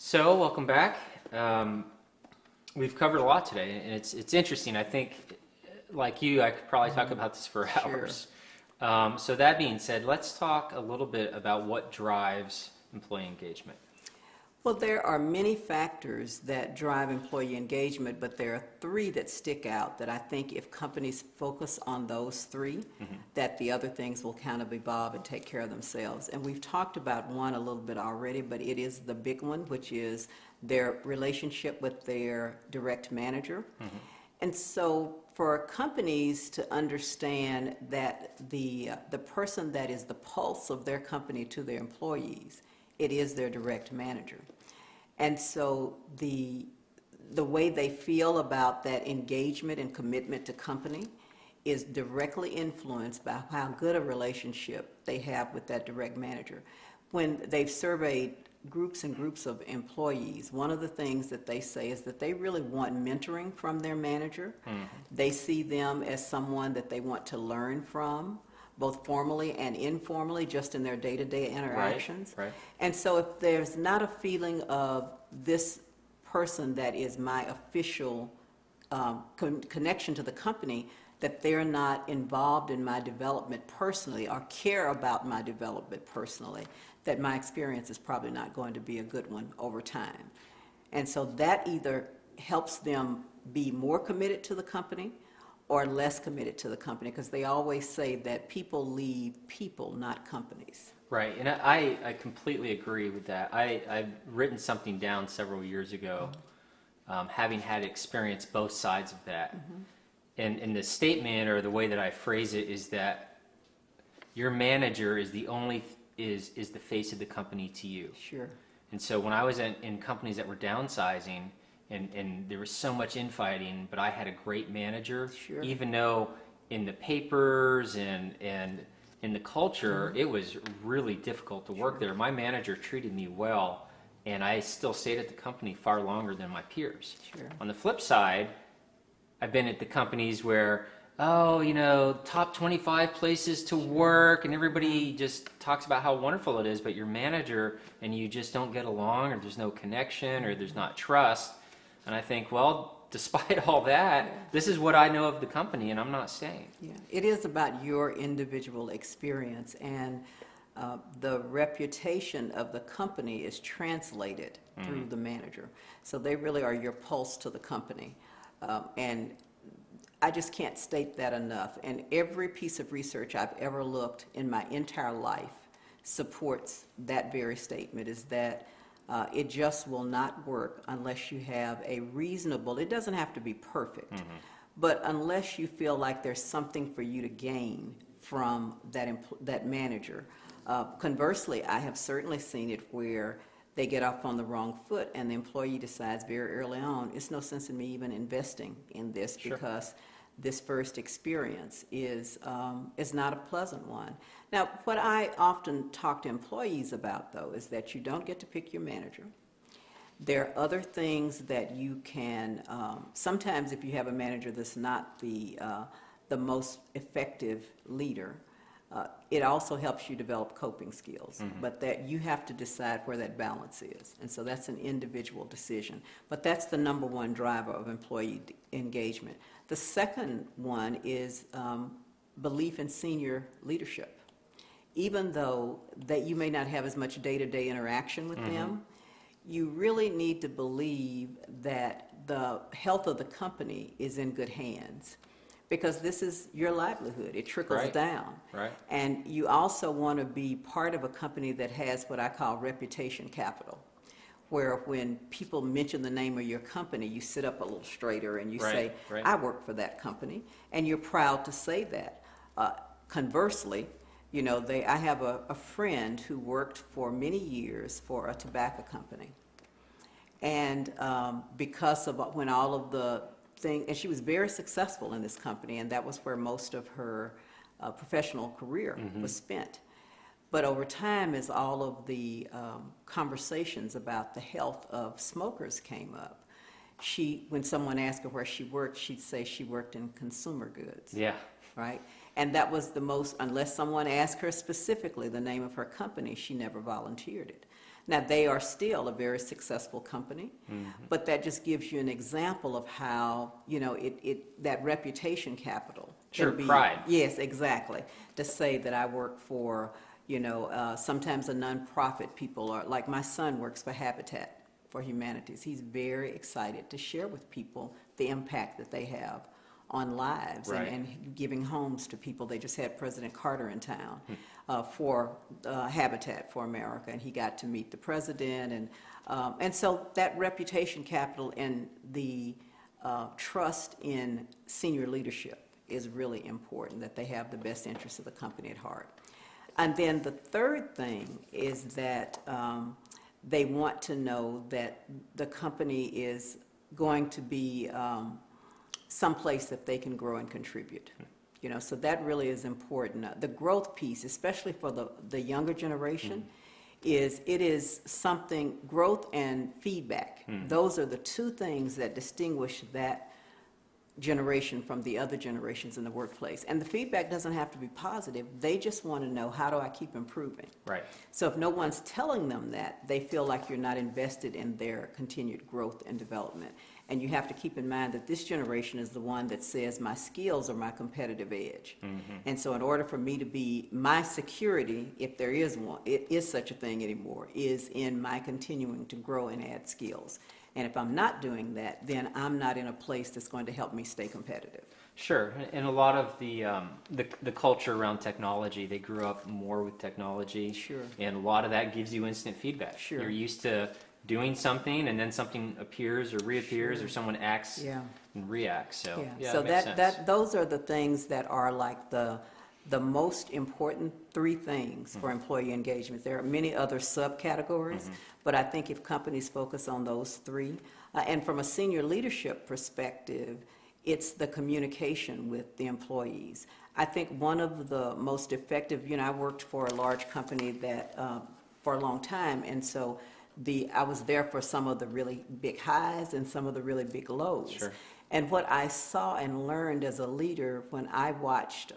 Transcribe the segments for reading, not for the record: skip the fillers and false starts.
So, welcome back. We've covered a lot today, and it's interesting. I think, like you, I could probably talk about this for Sure. hours. So that being said, let's talk a little bit about what drives employee engagement. Well, there are many factors that drive employee engagement, but there are three that stick out that I think if companies focus on those three, that the other things will kind of evolve and take care of themselves. And we've talked about one a little bit already, but it is the big one, which is their relationship with their direct manager. And so for companies to understand that the person that is the pulse of their company to their employees, it is their direct manager. And so the way they feel about that engagement and commitment to company is directly influenced by how good a relationship they have with that direct manager. When they've surveyed groups and groups of employees, one of the things that they say is that they really want mentoring from their manager. They see them as someone that they want to learn from, both formally and informally, just in their day-to-day interactions. Right. And so if there's not a feeling of this person that is my official connection to the company, that they're not involved in my development personally or care about my development personally, that my experience is probably not going to be a good one over time. And so that either helps them be more committed to the company or less committed to the company, because they always say that people leave people, not companies. Right, and I completely agree with that. I've written something down several years ago, having had experience both sides of that. And the statement or the way that I phrase it is that your manager is is the face of the company to you. Sure. And so when I was in companies that were downsizing and there was so much infighting, but I had a great manager, Sure. even though in the papers and in the culture, it was really difficult to work there. My manager treated me well, and I still stayed at the company far longer than my peers. Sure. On the flip side, I've been at the companies where, top 25 places to work, and everybody just talks about how wonderful it is, but your manager and you just don't get along, or there's no connection, or there's not trust. And I think, well, despite all that, this is what I know of the company, and I'm not staying. Yeah, it is about your individual experience, and the reputation of the company is translated through the manager. So they really are your pulse to the company. And I just can't state that enough. And every piece of research I've ever looked in my entire life supports that very statement, is that it just will not work unless you have a reasonable, it doesn't have to be perfect, but unless you feel like there's something for you to gain from that manager. Conversely, I have certainly seen it where they get off on the wrong foot and the employee decides very early on, it's no sense in me even investing in this because this first experience is not a pleasant one. Now, what I often talk to employees about, though, is that you don't get to pick your manager. There are other things that you can, sometimes if you have a manager that's not the most effective leader, it also helps you develop coping skills, but that you have to decide where that balance is. And so that's an individual decision. But that's the number one driver of employee engagement. The second one is belief in senior leadership. Even though that you may not have as much day-to-day interaction with them, you really need to believe that the health of the company is in good hands, because this is your livelihood. It trickles down. Right. And you also want to be part of a company that has what I call reputation capital, where when people mention the name of your company, you sit up a little straighter and you say, I work for that company, and you're proud to say that. Conversely, I have a friend who worked for many years for a tobacco company. And because of when all of the things, and she was very successful in this company, and that was where most of her professional career was spent. But over time, as all of the conversations about the health of smokers came up, when someone asked her where she worked, she'd say she worked in consumer goods. Yeah. Right? And that was the most, unless someone asked her specifically the name of her company, she never volunteered it. Now, they are still a very successful company, but that just gives you an example of how, you know, that reputation capital. Sure, can be- pride. Yes, exactly. To say that I work for, you know, sometimes a nonprofit people are, like my son works for Habitat for Humanities. He's very excited to share with people the impact that they have on lives Right. and giving homes to people. They just had President Carter in town for Habitat for America, and he got to meet the president, and so that reputation capital and the trust in senior leadership is really important, that they have the best interests of the company at heart. And then the third thing is that they want to know that the company is going to be someplace that they can grow and contribute. You know, so that really is important. The growth piece, especially for the younger generation, is something, growth and feedback. Those are the two things that distinguish that generation from the other generations in the workplace. And the feedback doesn't have to be positive. They just want to know, how do I keep improving? Right. So if no one's telling them that, they feel like you're not invested in their continued growth and development. And you have to keep in mind that this generation is the one that says my skills are my competitive edge. And so in order for me to be, my security, if there is one, it is such a thing anymore, is in my continuing to grow and add skills. And if I'm not doing that, then I'm not in a place that's going to help me stay competitive. Sure, and a lot of the culture around technology, they grew up more with technology. Sure. And a lot of that gives you instant feedback. Sure. You're used to doing something, and then something appears or reappears, Sure. or someone acts Yeah. and reacts. So yeah, So it makes sense. those are the things that are like the most important three things for employee engagement. There are many other subcategories, but I think if companies focus on those three, and from a senior leadership perspective, it's the communication with the employees. I think one of the most effective, you know, I worked for a large company that for a long time, and so I was there for some of the really big highs and some of the really big lows. Sure. And what I saw and learned as a leader when I watched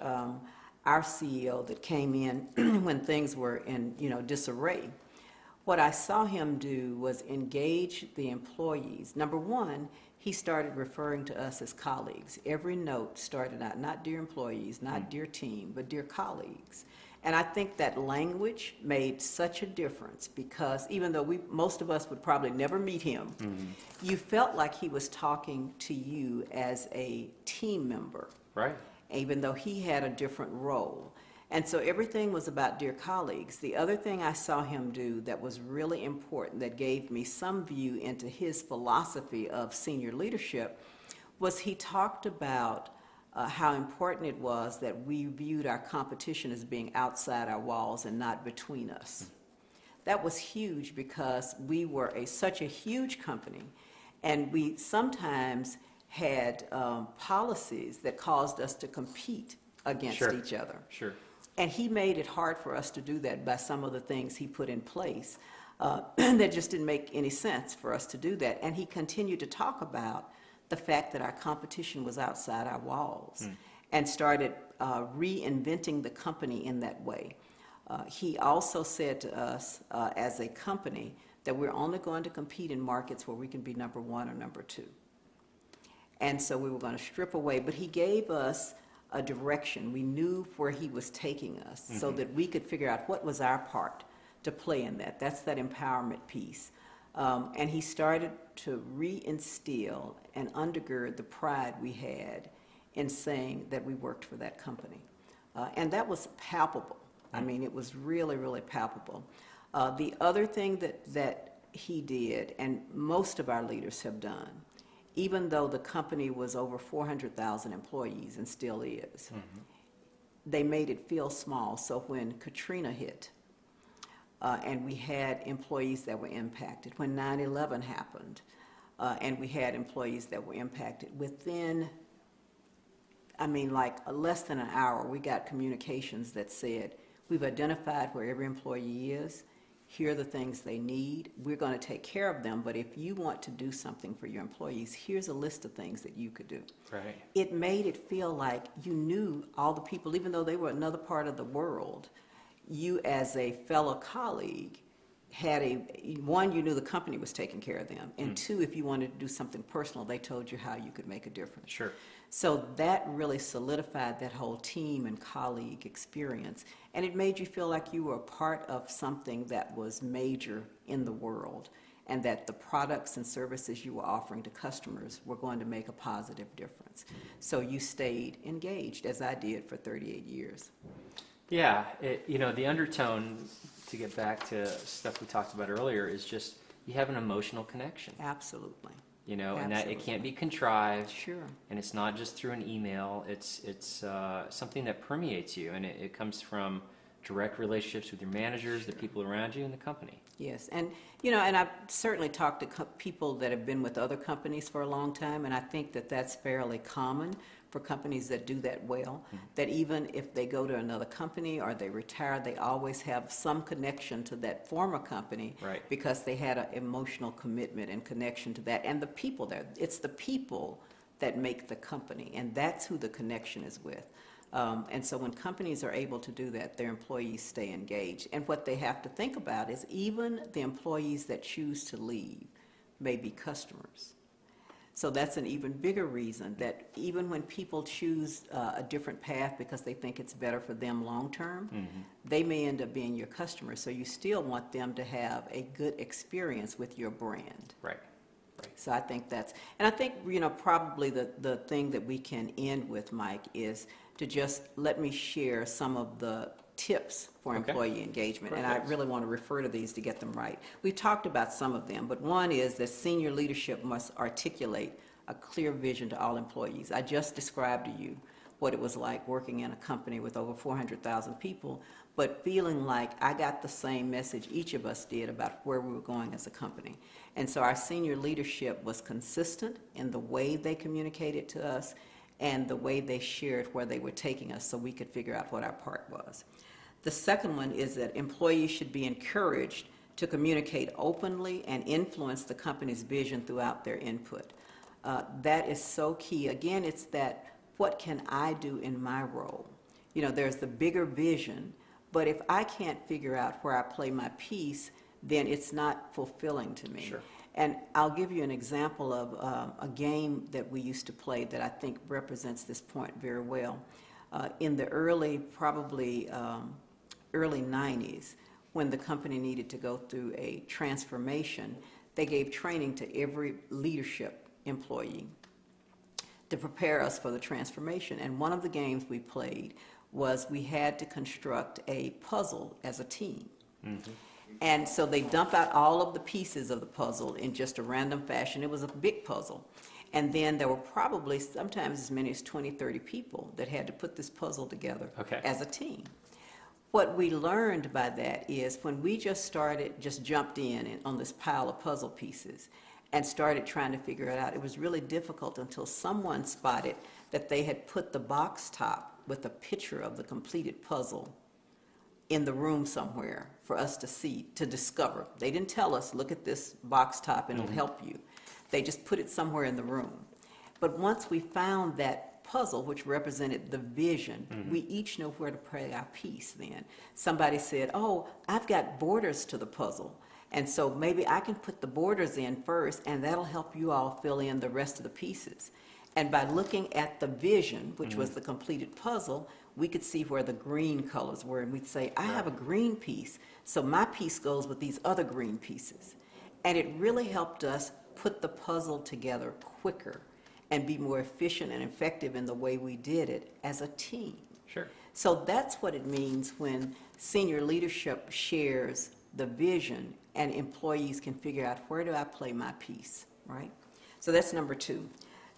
our CEO that came in when things were in, you know, disarray, what I saw him do was engage the employees. Number one, he started referring to us as colleagues. Every note started out, not dear employees, not dear team, but dear colleagues. And I think that language made such a difference, because even though most of us would probably never meet him, you felt like he was talking to you as a team member, Right. even though he had a different role. And so everything was about dear colleagues. The other thing I saw him do that was really important, that gave me some view into his philosophy of senior leadership, was he talked about how important it was that we viewed our competition as being outside our walls and not between us. That was huge, because we were such a huge company, and we sometimes had policies that caused us to compete against Sure. each other. Sure. And he made it hard for us to do that by some of the things he put in place that just didn't make any sense for us to do that. And he continued to talk about the fact that our competition was outside our walls, and started reinventing the company in that way. He also said to us as a company that we're only going to compete in markets where we can be number one or number two. And so we were going to strip away, but he gave us a direction. We knew where he was taking us, so that we could figure out what was our part to play in that. That's that empowerment piece. And he started to reinstill and undergird the pride we had in saying that we worked for that company. And that was palpable. I mean, it was really, really palpable. The other thing that he did, and most of our leaders have done, even though the company was over 400,000 employees and still is, they made it feel small. So when Katrina hit, and we had employees that were impacted, when 9/11 happened, and we had employees that were impacted, within, I mean, like less than an hour, we got communications that said, we've identified where every employee is, here are the things they need, we're going to take care of them, but if you want to do something for your employees, here's a list of things that you could do. Right. It made it feel like you knew all the people, even though they were another part of the world. You, as a fellow colleague, had one, you knew the company was taking care of them, and two, if you wanted to do something personal, they told you how you could make a difference. Sure. So that really solidified that whole team and colleague experience, and it made you feel like you were a part of something that was major in the world, and that the products and services you were offering to customers were going to make a positive difference. So you stayed engaged, as I did for 38 years. Yeah, the undertone, to get back to stuff we talked about earlier, is just you have an emotional connection, Absolutely. and that it Absolutely. can't be contrived, Sure. and it's not just through an email. It's something that permeates you, and it comes from direct relationships with your managers, the people around you, and the company. Yes, and, and I've certainly talked to people that have been with other companies for a long time, and I think that that's fairly common for companies that do that well, that even if they go to another company or they retire, they always have some connection to that former company. Right. Because they had an emotional commitment and connection to that, and the people there. It's the people that make the company, and that's who the connection is with. And so when companies are able to do that, their employees stay engaged. And what they have to think about is even the employees that choose to leave may be customers. So that's an even bigger reason that even when people choose a different path because they think it's better for them long-term, they may end up being your customer. So you still want them to have a good experience with your brand. Right. So I think that's, and I think, probably the thing that we can end with, Mike, is to just let me share some of the tips for Okay. employee engagement. And I Perfect. really want to refer to these to get them right. We talked about some of them, but one is that senior leadership must articulate a clear vision to all employees. I just described to you what it was like working in a company with over 400,000 people, but feeling like I got the same message each of us did about where we were going as a company. And so our senior leadership was consistent in the way they communicated to us and the way they shared where they were taking us so we could figure out what our part was. The second one is that employees should be encouraged to communicate openly and influence the company's vision throughout their input. That is so key. Again, it's that, what can I do in my role? There's the bigger vision, but if I can't figure out where I play my piece, then it's not fulfilling to me. Sure. And I'll give you an example of a game that we used to play that I think represents this point very well. In the early 90s, when the company needed to go through a transformation, they gave training to every leadership employee to prepare us for the transformation. And one of the games we played was we had to construct a puzzle as a team. And so they dump out all of the pieces of the puzzle in just a random fashion. It was a big puzzle. And then there were probably sometimes as many as 20, 30 people that had to put this puzzle together as a team. What we learned by that is when we just jumped in on this pile of puzzle pieces and started trying to figure it out, it was really difficult until someone spotted that they had put the box top with a picture of the completed puzzle in the room somewhere for us to see, to discover. They didn't tell us, look at this box top and it'll help you. They just put it somewhere in the room. But once we found that puzzle, which represented the vision, we each know where to play our piece then. Somebody said, oh, I've got borders to the puzzle. And so maybe I can put the borders in first and that'll help you all fill in the rest of the pieces. And by looking at the vision, which was the completed puzzle, we could see where the green colors were, and we'd say, I have a green piece, so my piece goes with these other green pieces. And it really helped us put the puzzle together quicker and be more efficient and effective in the way we did it as a team. Sure. So that's what it means when senior leadership shares the vision and employees can figure out, where do I play my piece, right? So that's number two.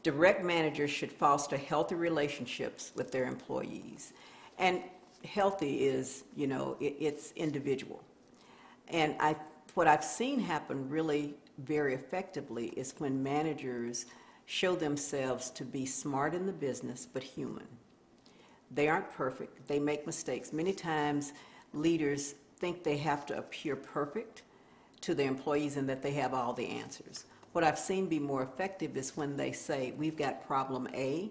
Direct managers should foster healthy relationships with their employees. And healthy is, it's individual. And what I've seen happen really very effectively is when managers show themselves to be smart in the business, but human. They aren't perfect. They make mistakes. Many times, leaders think they have to appear perfect to their employees and that they have all the answers. What I've seen be more effective is when they say, we've got problem A,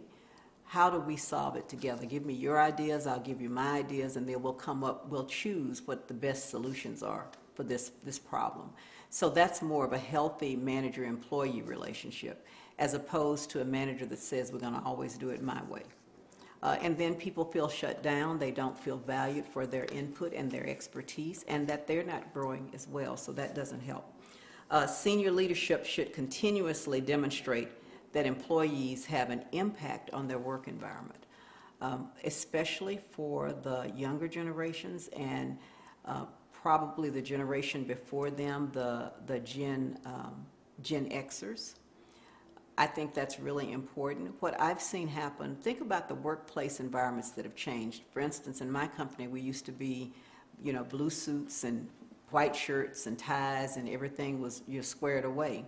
how do we solve it together? Give me your ideas, I'll give you my ideas, and then we'll choose what the best solutions are for this problem. So that's more of a healthy manager-employee relationship, as opposed to a manager that says, we're going to always do it my way. And then people feel shut down, they don't feel valued for their input and their expertise, and that they're not growing as well, so that doesn't help. Senior leadership should continuously demonstrate that employees have an impact on their work environment, especially for the younger generations and probably the generation before them, the Gen Xers. I think that's really important. What I've seen happen, think about the workplace environments that have changed. For instance, in my company, we used to be, blue suits and white shirts and ties, and everything was squared away.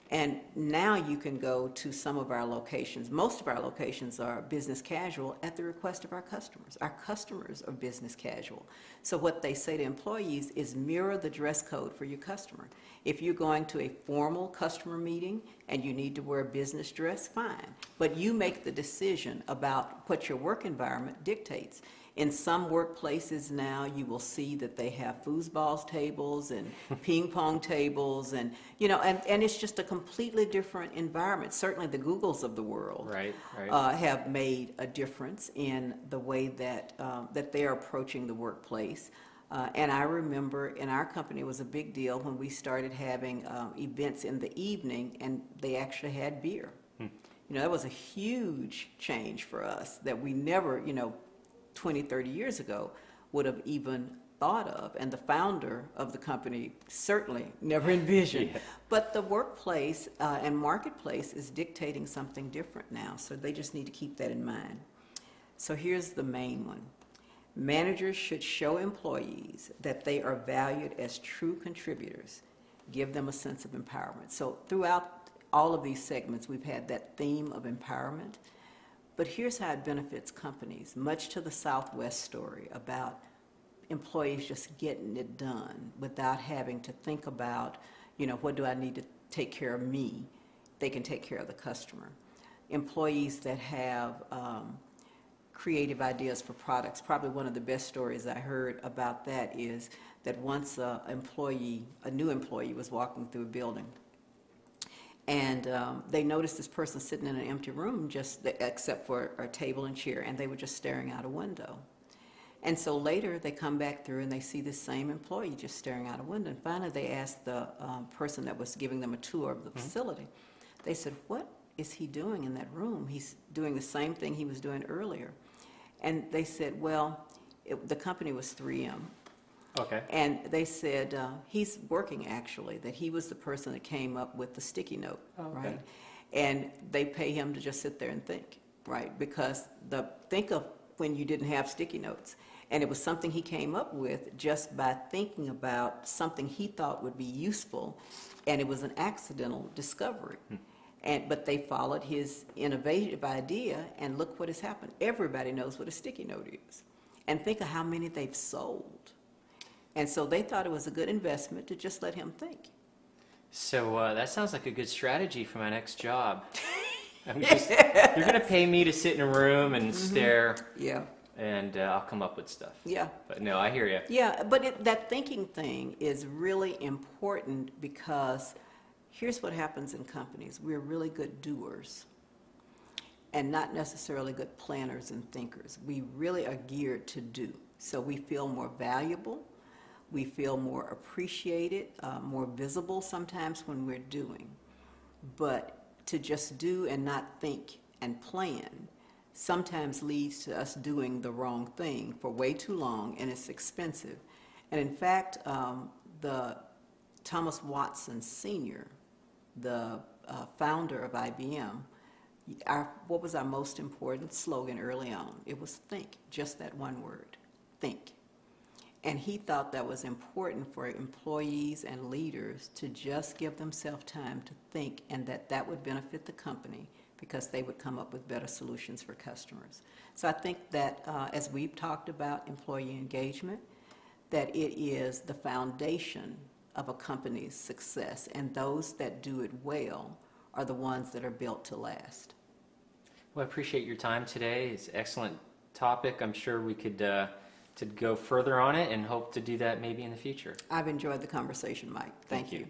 And now you can go to some of our locations. Most of our locations are business casual at the request of our customers. Our customers are business casual. So what they say to employees is mirror the dress code for your customer. If you're going to a formal customer meeting and you need to wear business dress, fine. But you make the decision about what your work environment dictates. In some workplaces now, you will see that they have foosball tables and ping pong tables, and and it's just a completely different environment. Certainly, the Googles of the world Right. have made a difference in the way that that they're approaching the workplace. And I remember in our company, it was a big deal when we started having events in the evening, and they actually had beer. That was a huge change for us that we never, 20, 30 years ago would have even thought of, and the founder of the company certainly never envisioned. Yeah. But the workplace and marketplace is dictating something different now, so they just need to keep that in mind. So here's the main one. Managers should show employees that they are valued as true contributors, give them a sense of empowerment. So throughout all of these segments, we've had that theme of empowerment. But here's how it benefits companies, much to the Southwest story about employees just getting it done without having to think about, what do I need to take care of me? They can take care of the customer. Employees that have creative ideas for products. Probably one of the best stories I heard about that is that once a new employee was walking through a building, and they noticed this person sitting in an empty room, except for a table and chair, and they were just staring out a window. And so later they come back through and they see this same employee just staring out a window. And finally they asked the person that was giving them a tour of the facility. They said, "What is he doing in that room? He's doing the same thing he was doing earlier." And they said, well, the company was 3M. Okay. And they said, he's working actually, that he was the person that came up with the sticky note, right? And they pay him to just sit there and think, right? Because think of when you didn't have sticky notes. And it was something he came up with just by thinking about something he thought would be useful, and it was an accidental discovery. But they followed his innovative idea, and look what has happened. Everybody knows what a sticky note is. And think of how many they've sold. And so they thought it was a good investment to just let him think. So that sounds like a good strategy for my next job. You're going to pay me to sit in a room and stare, Yeah. and I'll come up with stuff. Yeah. But no, I hear you. Yeah, but that thinking thing is really important, because here's what happens in companies. We're really good doers and not necessarily good planners and thinkers. We really are geared to do. So we feel more valuable. We feel more appreciated, more visible sometimes when we're doing. But to just do and not think and plan sometimes leads to us doing the wrong thing for way too long, and it's expensive. And in fact, the Thomas Watson Sr., the founder of IBM, what was our most important slogan early on? It was think, just that one word, think. And he thought that was important for employees and leaders to just give themselves time to think, and that would benefit the company because they would come up with better solutions for customers. So I think that as we've talked about employee engagement, that it is the foundation of a company's success, and those that do it well are the ones that are built to last. Well, I appreciate your time today. It's an excellent topic. I'm sure we could to go further on it and hope to do that maybe in the future. I've enjoyed the conversation, Mike. Thank you.